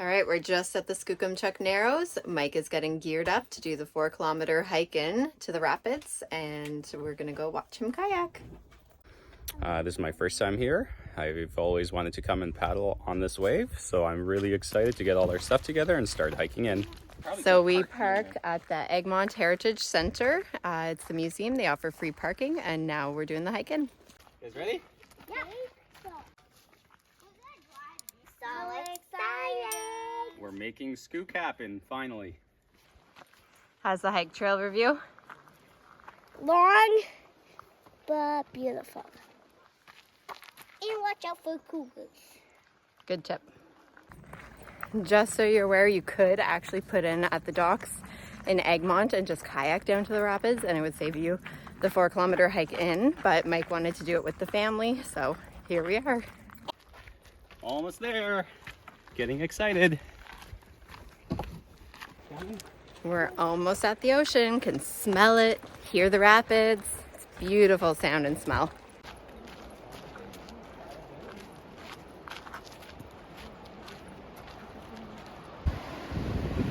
All right, we're just at the Skookumchuck Narrows. Mike is getting geared up to do the 4-kilometer hike in to the rapids, and we're gonna go watch him kayak. This is my first time here. I've always wanted to come and paddle on this wave, so I'm really excited to get all our stuff together and start hiking in. So we park at the Egmont Heritage Center. It's the museum. They offer free parking, and now we're doing the hike in. You guys ready? Yeah. So excited! We're making Skook happen, finally. How's the hike trail review? Long, but beautiful. And watch out for cougars. Good tip. Just so you're aware, you could actually put in at the docks in Egmont and just kayak down to the rapids, and it would save you the 4-kilometer hike in, but Mike wanted to do it with the family, so here we are. Almost there. Getting excited. We're almost at the ocean, can smell it, hear the rapids. It's beautiful sound and smell.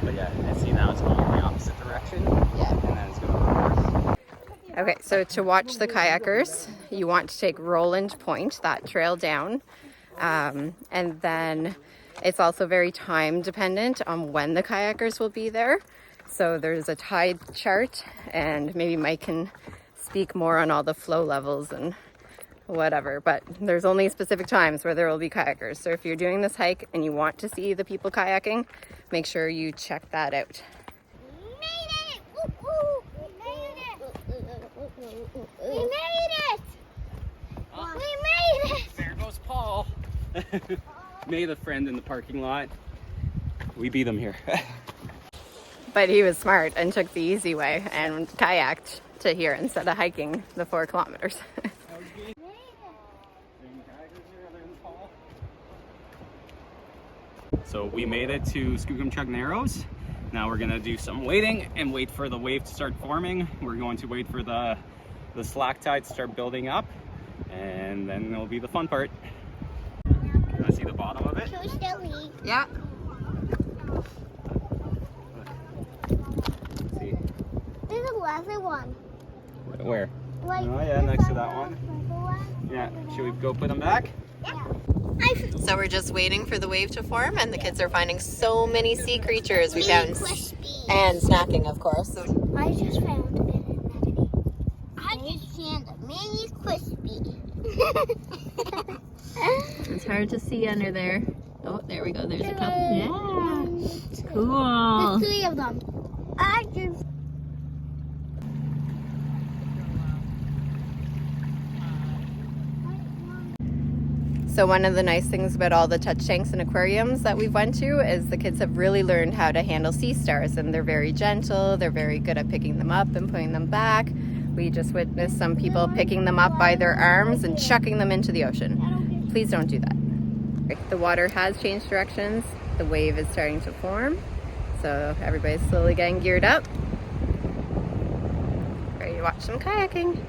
But yeah, I see now it's going in the opposite direction. Yeah. And then it's going to reverse. Okay, so to watch the kayakers, you want to take Roland Point, that trail down. And then it's also very time dependent on when the kayakers will be there. So there's a tide chart, and maybe Mike can speak more on all the flow levels and whatever, but there's only specific times where there will be kayakers. So if you're doing this hike and you want to see the people kayaking, make sure you check that out. We made it! Woo-hoo! We made it! We made it! We made it! There goes Paul. Made a friend in the parking lot. We beat him here. But he was smart and took the easy way and kayaked to here instead of hiking the 4 kilometers. So we made it to Skookumchuck Narrows. Now we're gonna do some waiting and wait for the wave to start forming. We're going to wait for the slack tide to start building up, and then it'll be the fun part. You wanna see the bottom of it? Too silly. Yeah. Let's see. There's a leather one. Where? Like Oh yeah, next to that one. Yeah, should we go put them back? Yeah. So we're just waiting for the wave to form, and the kids are finding so many sea creatures we found, and snacking, of course. So I just found an anemone. I just found a mini crispy. it's hard to see under there. Oh, there we go. There's a couple. Yeah. Cool. There's 3 of them. I just. So one of the nice things about all the touch tanks and aquariums that we've went to is the kids have really learned how to handle sea stars, and they're very gentle. They're very good at picking them up and putting them back. We just witnessed some people picking them up by their arms and chucking them into the ocean. Please don't do that. The water has changed directions. The wave is starting to form. So everybody's slowly getting geared up. Ready to watch some kayaking.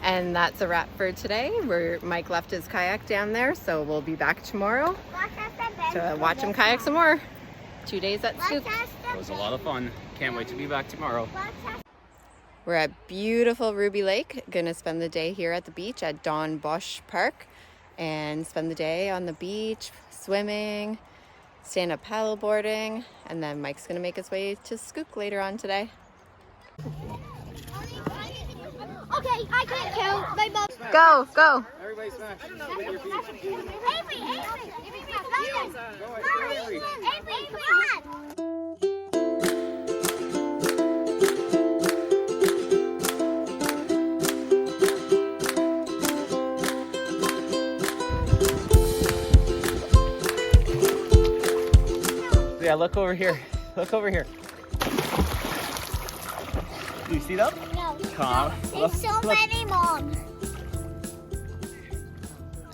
And that's a wrap for today. Mike left his kayak down there, so we'll be back tomorrow to watch him kayak some more. 2 days at Skook. It was a lot of fun. Can't wait to be back tomorrow. We're at beautiful Ruby Lake. Gonna spend the day here at the beach at Don Bosch Park and spend the day on the beach, swimming, stand-up paddle boarding, and then Mike's gonna make his way to Skook later on today. Okay, I can't count. Go, go. Everybody smash. Yeah, look over here. Look over here. Do you see them? No. Come. There's so many more.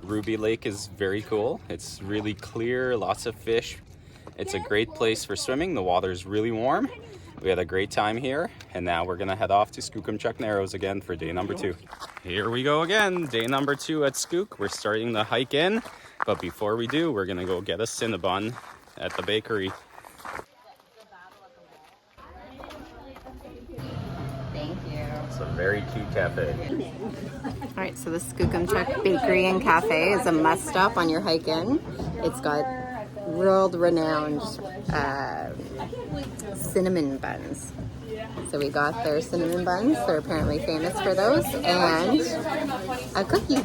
Ruby Lake is very cool. It's really clear, lots of fish. It's a great place for swimming. The water's really warm. We had a great time here, and now we're gonna head off to Skookumchuck Narrows again for day number 2. Here we go again, day number 2 at Skook. We're starting the hike in, but before we do, we're gonna go get a Cinnabon at the bakery. Thank you. It's a very cute cafe. All right, so the Skookumchuck Bakery and Cafe is a must stop on your hike in. It's got world-renowned cinnamon buns. So we got their cinnamon buns. They're apparently famous for those, and a cookie.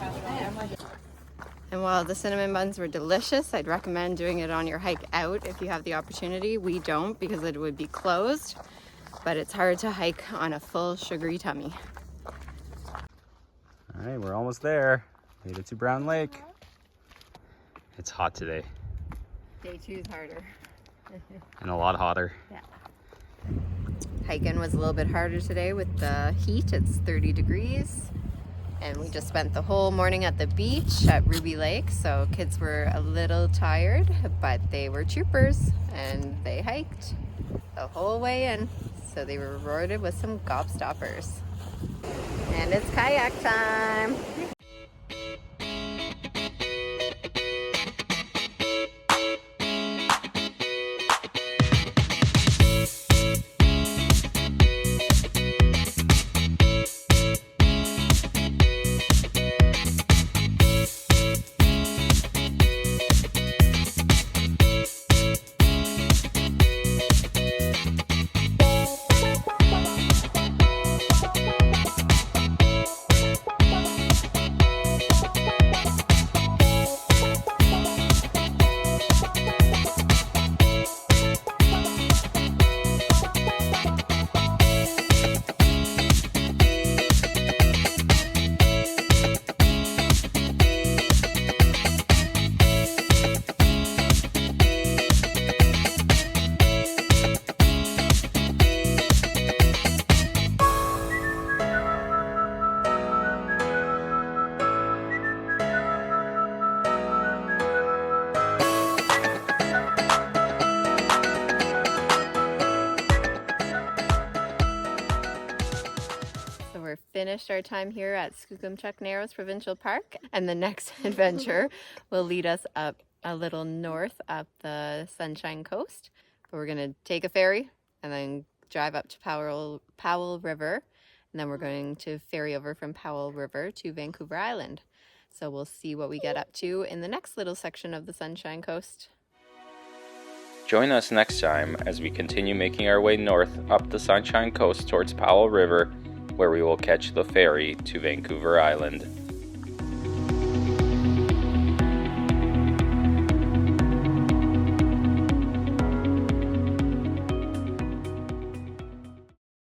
And while the cinnamon buns were delicious, I'd recommend doing it on your hike out if you have the opportunity. We don't because it would be closed, but it's hard to hike on a full sugary tummy. All right, we're almost there. Made it to Brown Lake. It's hot today. Day 2 is harder. And a lot hotter. Yeah. Hiking was a little bit harder today with the heat. It's 30 degrees. And we just spent the whole morning at the beach at Ruby Lake. So kids were a little tired, but they were troopers and they hiked the whole way in. So they were rewarded with some gobstoppers. And it's kayak time. Finished our time here at Skookumchuck Narrows Provincial Park, and the next adventure will lead us up a little north up the Sunshine Coast. But we're going to take a ferry and then drive up to Powell River, and then we're going to ferry over from Powell River to Vancouver Island. So we'll see what we get up to in the next little section of the Sunshine Coast. Join us next time as we continue making our way north up the Sunshine Coast towards Powell River, where we will catch the ferry to Vancouver Island.